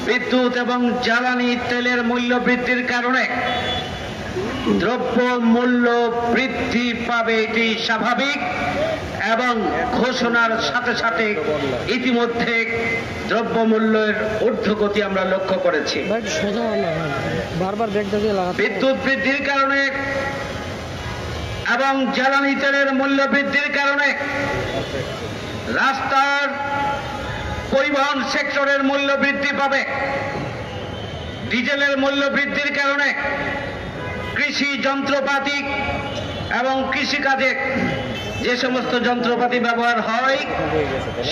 বিদ্যুৎ এবং জ্বালানি তেলের মূল্য বৃদ্ধির কারণে দ্রব্য মূল্য বৃদ্ধি পাবে, এটি স্বাভাবিক। এবং ঘোষণার সাথে সাথে ইতিমধ্যে দ্রব্য মূল্যের ঊর্ধ্বগতি আমরা লক্ষ্য করেছি। বিদ্যুৎ বৃদ্ধির কারণে এবং জ্বালানি তেলের মূল্য বৃদ্ধির কারণে রাস্তার পরিবহন সেক্টরের মূল্য বৃদ্ধি পাবে। ডিজেলের মূল্য বৃদ্ধির কারণে কৃষি যন্ত্রপাতি এবং কৃষিকাজে যে সমস্ত যন্ত্রপাতি ব্যবহার হয়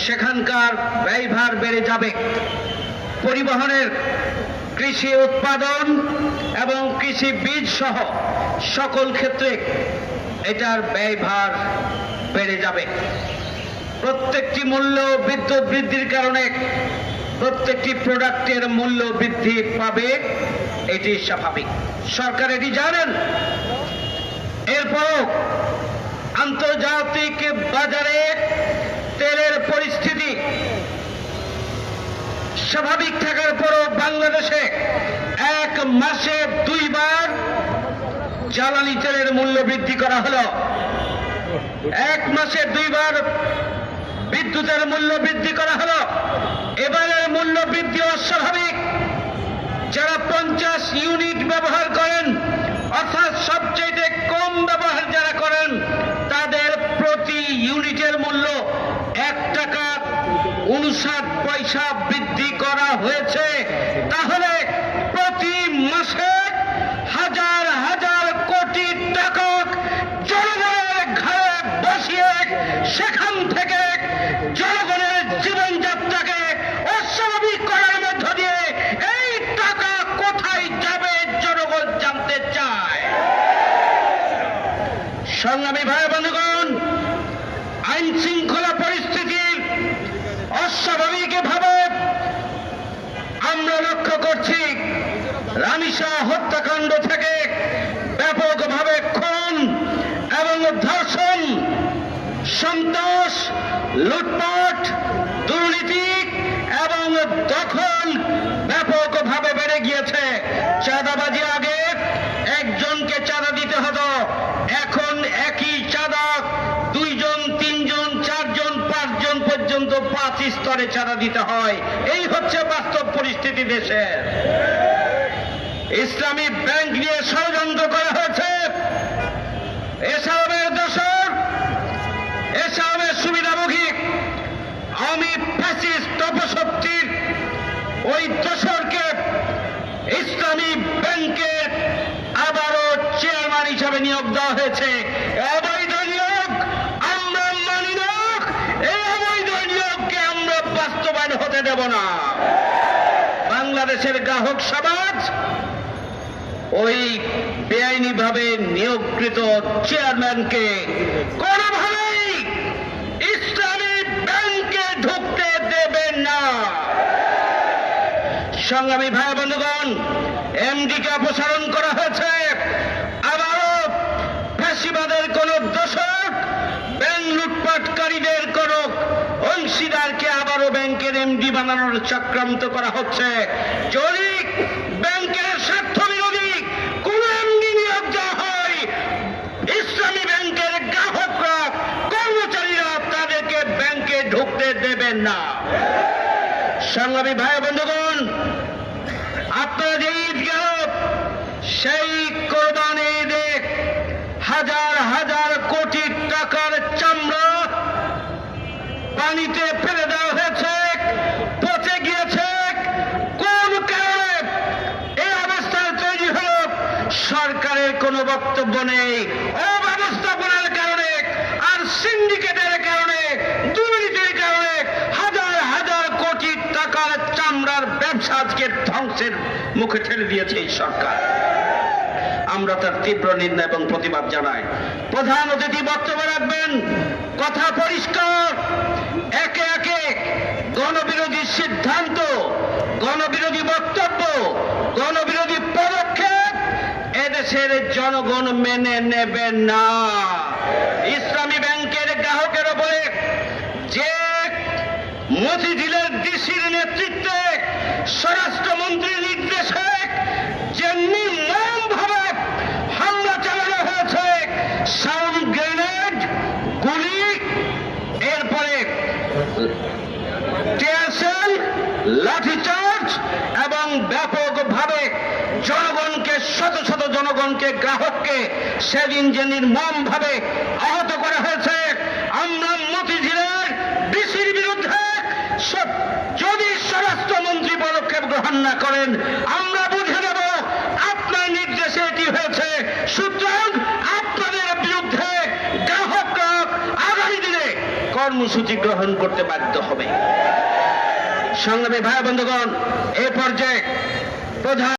সেখানকার ব্যয়ভার বেড়ে যাবে। পরিবহনের, কৃষি উৎপাদন এবং কৃষি বীজ সহ সকল ক্ষেত্রে এটার ব্যয়ভার বেড়ে যাবে। প্রত্যেকটি মূল্য বিদ্যুৎ বৃদ্ধির কারণে প্রত্যেকটি প্রোডাক্টের মূল্য বৃদ্ধি পাবে, এটি স্বাভাবিক। সরকার এটি জানেন। এরপরও আন্তর্জাতিক বাজারে তেলের পরিস্থিতি স্বাভাবিক থাকার পরও বাংলাদেশে এক মাসে 2 বার জ্বালানি তেলের মূল্য বৃদ্ধি করা হলো। এক মাসে 2 বার বিদ্যুতের মূল্য বৃদ্ধি করা হলো। এবারের মূল্য বৃদ্ধি অস্বাভাবিক। যারা 50 ইউনিট ব্যবহার করেন, অর্থাৎ সবচেয়ে কম ব্যবহার যারা করেন, তাদের প্রতি ইউনিটের মূল্য 1 টাকা 59 পয়সা বৃদ্ধি করা হয়েছে। তাহলে প্রতি মাসে হাজার হাজার কোটি টাকা জনগণের ঘরে বসিয়ে সেখান থেকে জনগণের জীবনযাত্রাকে অস্বাভাবিক করার মধ্য দিয়ে এই টাকা কোথায় যাবে জনগণ জানতে চায়। সংগ্রামী ভাই বন্ধুগণ, আইন শৃঙ্খলা পরিস্থিতির অস্বাভাবিক ভাবে আমরা লক্ষ্য করছি। রামিসা হত্যাকাণ্ড থেকে ব্যাপকভাবে খুন এবং ধর্ষণ, সন্ত্রাস, লুটপাট, দুর্নীতি এবং দখল ব্যাপকভাবে বেড়ে গিয়েছে। চাঁদাবাজি আগে একজনকে চাঁদা দিতে হতো, এখন একই চাঁদা 2 জন, 3 জন, 4 জন, 5 জন পর্যন্ত 5 স্তরে চাঁদা দিতে হয়। এই হচ্ছে বাস্তব পরিস্থিতি দেশের। ইসলামী ব্যাংক নিয়ে ষড়যন্ত্র করা হয়েছে। এসবের দোষর, এসবের সুবিধাভোগী আমি ফ্যাসিস্ট তপশক্তির ওই দোষরকে ইসলামী ব্যাংকের আবারও চেয়ারম্যান হিসাবে নিয়োগ দেওয়া হয়েছে। অবৈধ নিয়োগ আমরা মানি না। এই অবৈধ নিয়োগকে আমরা বাস্তবায়ন হতে দেব না। বাংলাদেশের গ্রাহক সমাজ ওই বেআইনিভাবে নিয়োগকৃত চেয়ারম্যানকে কোনোভাবেই ইসলামী ব্যাংকে ঢুকতে দেবে না। সংগ্রামী ভাই বন্ধুগণ, এমডিকে অপসারণ করা হয়েছে। আবারও ফ্যাসিবাদের কোন দোষক, ব্যাংক লুটপাটকারীদের কোন অংশীদারকে আবারও ব্যাংকের এমডি বানানোর চক্রান্ত করা হচ্ছে। যদি ব্যাংকের স্বার্থ বিরোধী কোন এমডি নিয়োগ দেওয়া হয়, ইসলামী ব্যাংকের গ্রাহকরা, কর্মচারীরা তাদেরকে ব্যাংকে ঢুকতে দেবেন না। সংগ্রামী ভাই বন্ধুগণ, আপনারা যে ঈদ গেল, সেই কোরবানি ঈদে হাজার হাজার কোটি টাকার চামড়া পানিতে ফেলে দেওয়া হয়েছে, পচে গিয়েছে। কোন কারণে এই অবস্থা তৈরি হল? সরকারের কোনো বক্তব্য নেই। অব্যবস্থাপনার কারণে আর সিন্ডিকেটের কারণে, দুর্নীতির কারণে হাজার হাজার কোটি টাকার চামড়ার ব্যবসা আজকে ধ্বংসের মুখে ঠেলে দিয়েছে এই সরকার। আমরা তার তীব্র নিন্দা এবং প্রতিবাদ জানাই। প্রধান অতিথি বক্তব্য রাখবেন। কথা পরিষ্কার, একে একে গণবিরোধী সিদ্ধান্ত, গণবিরোধী বক্তব্য, গণবিরোধী পদক্ষেপ এদেশের জনগণ মেনে নেবে না। ইসলামী ব্যাংকের গ্রাহকের উপরে যে মতিঝিলের ডিসির নেতৃত্বে স্বরাষ্ট্র টিয়ারশেল, লাঠিচার্জ এবং ব্যাপকভাবে জনগণকে, শত শত জনগণকে, গ্রাহককে সেদিন যে নির্মমভাবে আহত করা হয়েছে, আমরা মতিঝিলের ডিসির বিরুদ্ধে যদি স্বরাষ্ট্রমন্ত্রী পদক্ষেপ গ্রহণ না করেন আমরা বুঝে নেব আপনার নির্দেশে এটি হয়েছে। সুতরাং আপনাদের বিরুদ্ধে গ্রাহকরা আগামী দিনে কর্মসূচি গ্রহণ করতে বাধ্য হবে। সংগ্রামী ভাই বন্ধুগণ, এ পর্যায়ে প্রধান